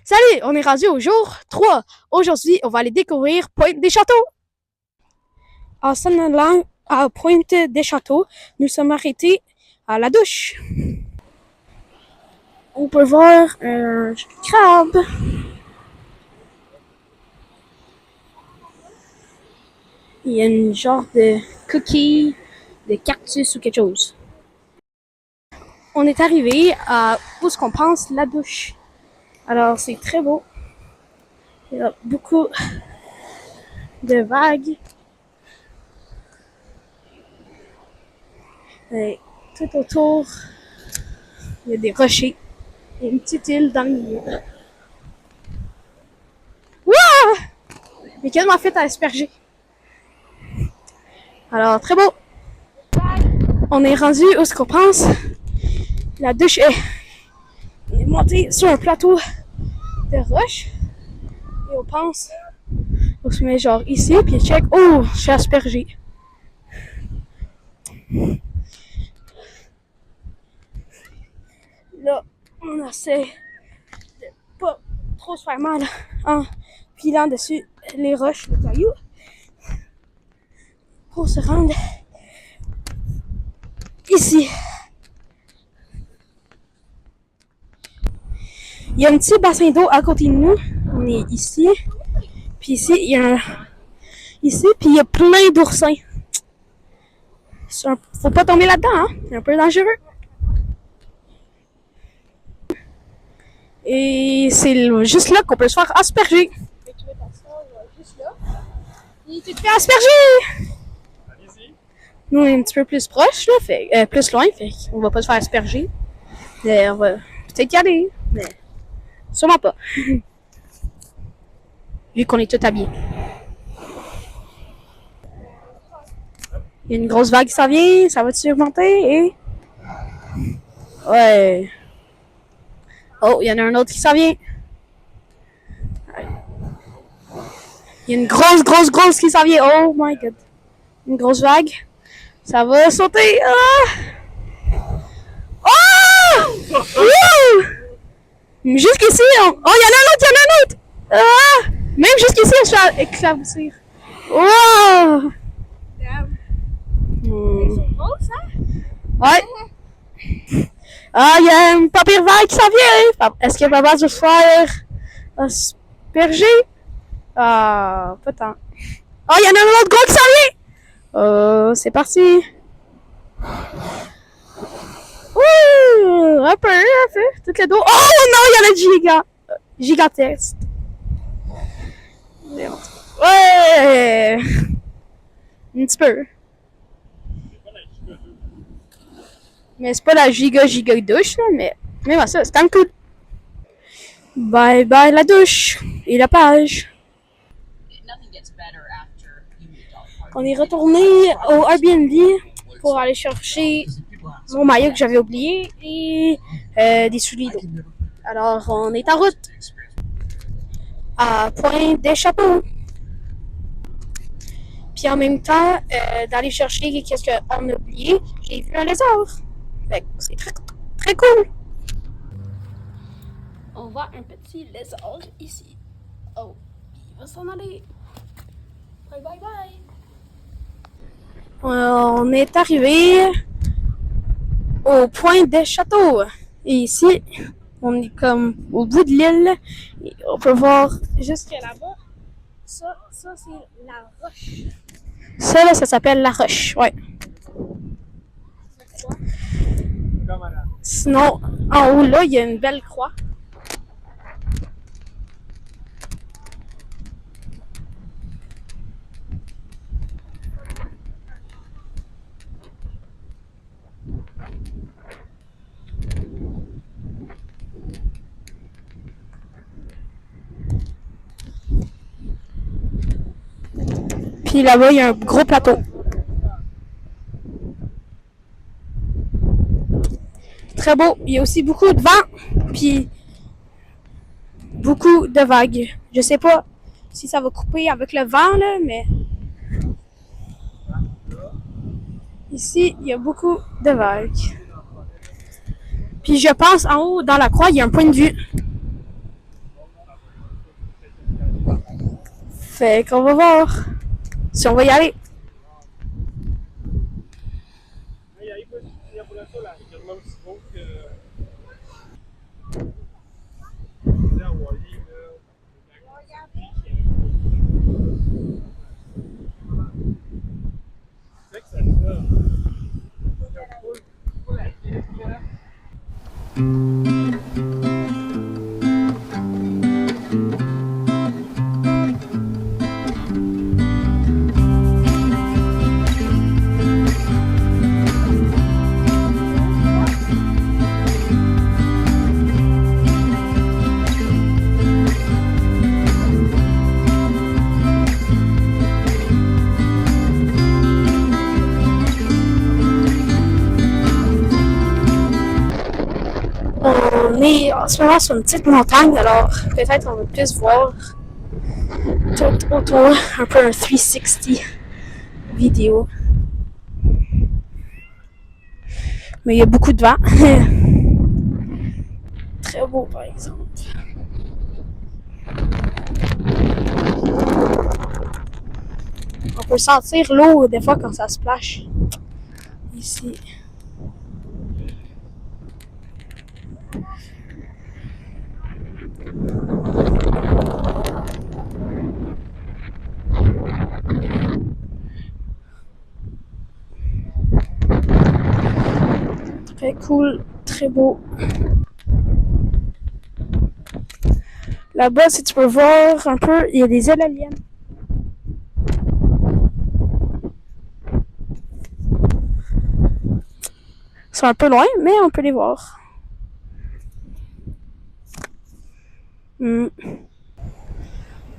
Salut, on est rendu au jour 3. Aujourd'hui, on va aller découvrir Pointe des Châteaux. En s'en allant à Pointe des Châteaux, nous sommes arrêtés à la douche. On peut voir un crabe. Il y a une genre de cookie, de cactus ou quelque chose. On est arrivé à où est-ce qu'on pense la douche. Alors, c'est très beau. Il y a beaucoup de vagues. Et tout autour, il y a des rochers. Il y a une petite île dans le milieu. Wouah! Mais quellement fait à asperger. Alors, très beau. On est rendu où ce qu'on pense. La douche est... On est monté sur un plateau de roche. Et on pense... On se met genre ici, puis check. Oh, je suis aspergé. Là, on essaie de pas trop se faire mal en pilant dessus les roches, les cailloux, pour se rendre ici. Il y a un petit bassin d'eau à côté de nous. On est ici. Puis ici, il y a un... Ici, puis il y a plein d'oursins. Faut pas tomber là-dedans, hein? C'est un peu dangereux. Et c'est juste là qu'on peut se faire asperger. Et tu veux t'asseoir juste là. Et tu te fais asperger! Allez-y. Nous, on est un petit peu plus proche, là, plus loin, fait qu'on va pas se faire asperger. Mais on va peut-être y aller, mais sûrement pas. Vu qu'on est tous habillés. Il y a une grosse vague qui s'en vient, ça va-tu remonter et... Ouais. Oh, il y en a un autre qui s'en vient. Il y a une grosse qui s'en vient. Oh my god. Une grosse vague. Ça va sauter. Ah! Oh! Wouh! Jusqu'ici, oh, il y en a un autre, Ah! Même jusqu'ici, on se fait éclaboussir. Oh! C'est beau, ça? Ouais. Ah, il y a une pas pire vague qui s'en vient. Est-ce que papa va se faire asperger? Ah, pas tant. Oh, il y en a un autre gros qui s'en vient. Oh, c'est parti. Ouh, un peu. Toutes les deux. Oh non, il y en a gigantesque. Ouais. Un petit peu. Mais c'est pas la giga douche, là, mais même à ça, c'est quand même cool. Bye bye la douche et la page. On est retourné au Airbnb pour aller chercher mon maillot que j'avais oublié et des souliers d'eau. Alors, on est en route à Pointe des Châteaux. Puis en même temps, d'aller chercher qu'est-ce qu'on a oublié, j'ai vu un lézard. Fait que c'est très, très cool. On voit un petit lézard ici. Oh, il va s'en aller. Bye bye bye. On est arrivé au Point des Châteaux. Et ici, on est comme au bout de l'île. Et on peut voir jusque là-bas. Ça c'est la roche. Ça, là, ça s'appelle la roche, ouais. Sinon, en haut, là, il y a une belle croix. Puis là-bas, il y a un gros plateau. Très beau. Il y a aussi beaucoup de vent. Puis beaucoup de vagues. Je sais pas si ça va couper avec le vent, là, mais... Ici, il y a beaucoup de vagues. Puis je pense, en haut, dans la croix, il y a un point de vue. Fait qu'on va voir si on va y aller. Aí pues ya por eso la German Smoke ya Wally c'est que ça On est en ce moment sur une petite montagne, alors peut-être on va plus voir tout autour, un peu un 360 vidéo. Mais il y a beaucoup de vent. Très beau par exemple. On peut sentir l'eau des fois quand ça splash. Ici. Très cool, très beau. Là-bas, si tu peux voir un peu, il y a des éoliennes. Ils sont un peu loin, mais on peut les voir.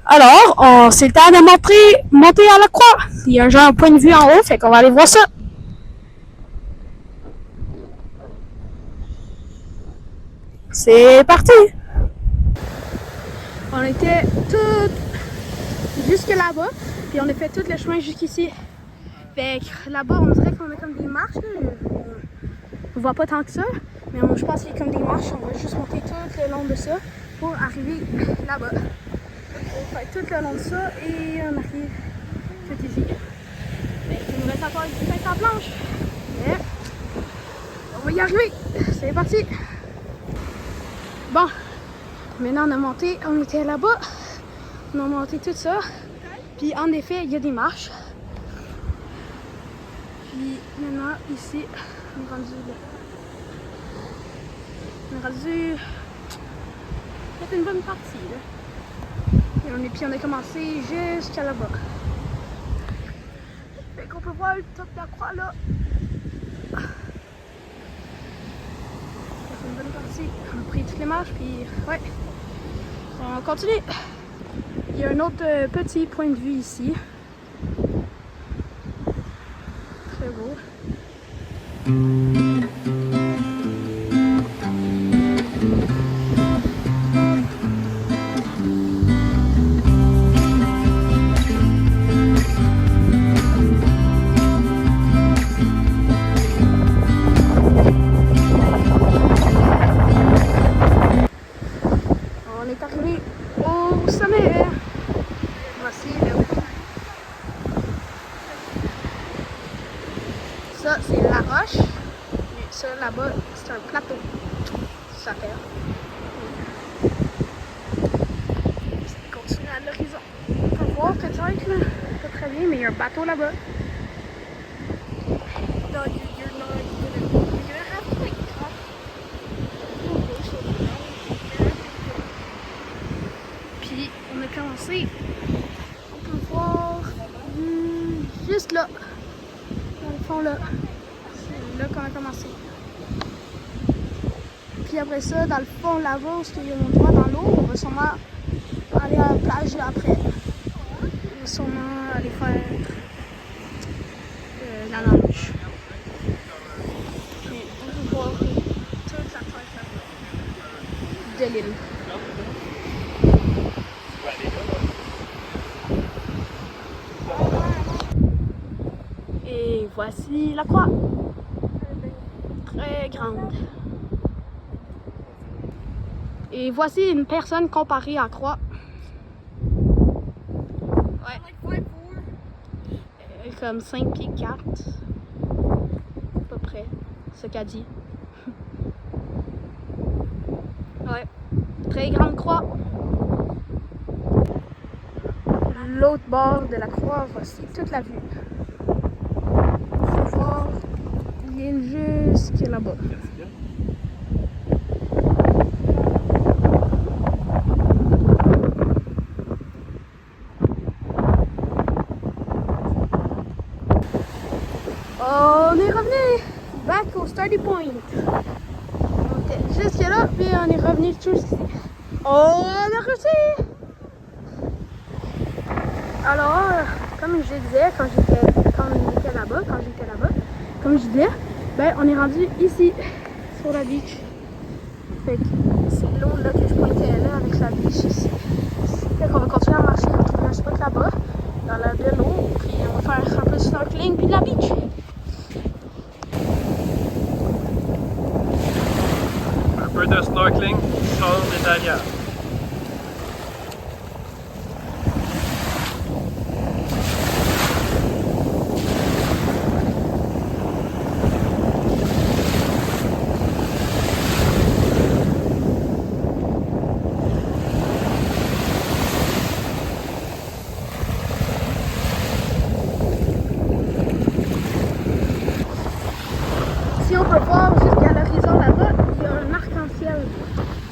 Alors, c'est le temps de monter à la croix. Il y a un genre de point de vue en haut, fait qu'on va aller voir ça. C'est parti! On était tout jusque là-bas, puis on a fait tout le chemin jusqu'ici. Fait que là-bas, on dirait qu'on a comme des marches. Là. On voit pas tant que ça, mais je pense qu'il y a comme des marches. On va juste monter tout le long de ça pour arriver là-bas. On va faire tout le long de ça et on arrive tout ici. Fait qu'il nous reste encore une petite en planche. Mais on va y arriver. C'est parti! Bon, maintenant on a monté, on était là-bas, on a monté tout ça, puis en effet il y a des marches. Puis maintenant ici, on est rendu là. On est rendu peut-être une bonne partie là. Et puis on a commencé jusqu'à là-bas. Fait qu'on peut voir le top de la croix là. C'est une bonne partie. On a pris toutes les marches, puis ouais, on continue. Il y a un autre petit point de vue ici. Très beau. On est arrivé au sommet. Voici le haut. Ça, c'est la roche. Et ça, là-bas, c'est un plateau. Ça fait. On continue à l'horizon. On peut voir peut-être, là. Pas très bien, mais il y a un bateau là-bas. Puis, on a commencé. On peut voir juste là. Dans le fond, là. C'est là qu'on a commencé. Puis après ça, dans le fond, là-bas, où il y a mon doigt dans l'eau, on va sûrement aller à la plage là après. On va sûrement aller faire la nage. Puis on peut voir toute la tête de l'île. Et voici la croix. Très grande. Et voici une personne comparée à la croix. Ouais. Comme 5 pieds 4. À peu près. Ce qu'a dit. Ouais. Très grande croix. L'autre bord de la croix, voici toute la vue. Faut voir l'île jusque là-bas. On est revenu back au starting point. On était jusque là, puis on est revenu jusqu'ici. On a réussi! Alors, comme je disais quand j'étais là-bas, comme je disais, ben on est rendu ici, sur la beach. Fait que c'est l'eau là que je pointais là avec la beach ici. Fait qu'on va continuer à marcher, retrouver un spot là-bas, dans la de l'eau, puis on va faire un peu de snorkeling puis de la beach. Un peu de snorkeling sans médaillage. Si on peut voir jusqu'à l'horizon là-bas, il y a un arc-en-ciel.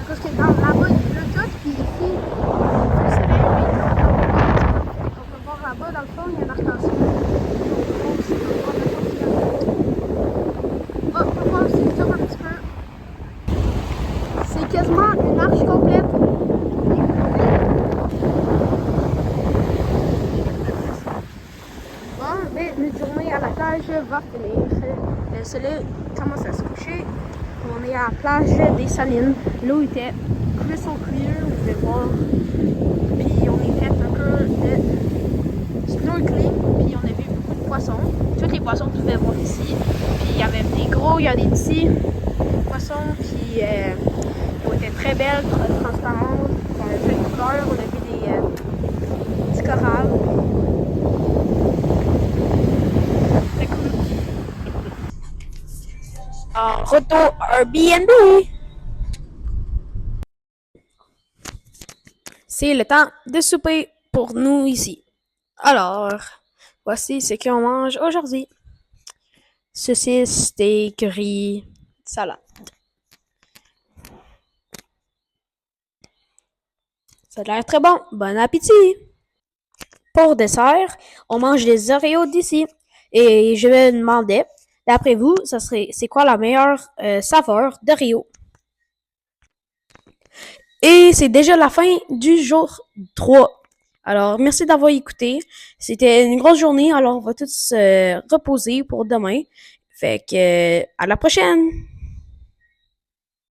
Parce que dans là-bas, il pleut tout, puis ici, le soleil, puis on peut voir là-bas, dans le fond, il y a un arc-en-ciel. On peut voir aussi le zoom un petit peu. C'est quasiment une arche complète. Bon, ben, notre journée à la plage va finir. Le soleil commence à se coucher. On est à la plage des Salines. L'eau était crystal clear, vous pouvez voir. Puis on a fait un peu de snorkeling, puis on a vu beaucoup de poissons. Tous les poissons que vous pouvez voir ici. Puis il y avait des gros, il y a des petits poissons qui étaient très belles, transparentes. On a plein de couleurs, on a vu des petits coralles. Très cool. En retour Airbnb. C'est le temps de souper pour nous ici. Alors, voici ce qu'on mange aujourd'hui. Saucisses, steak, riz, salade. Ça a l'air très bon. Bon appétit! Pour dessert, on mange des Oreos d'ici. Et je me demandais, d'après vous, c'est quoi la meilleure saveur d'Oreo? Et c'est déjà la fin du jour 3. Alors, merci d'avoir écouté. C'était une grosse journée, alors on va tous se reposer pour demain. Fait que, à la prochaine!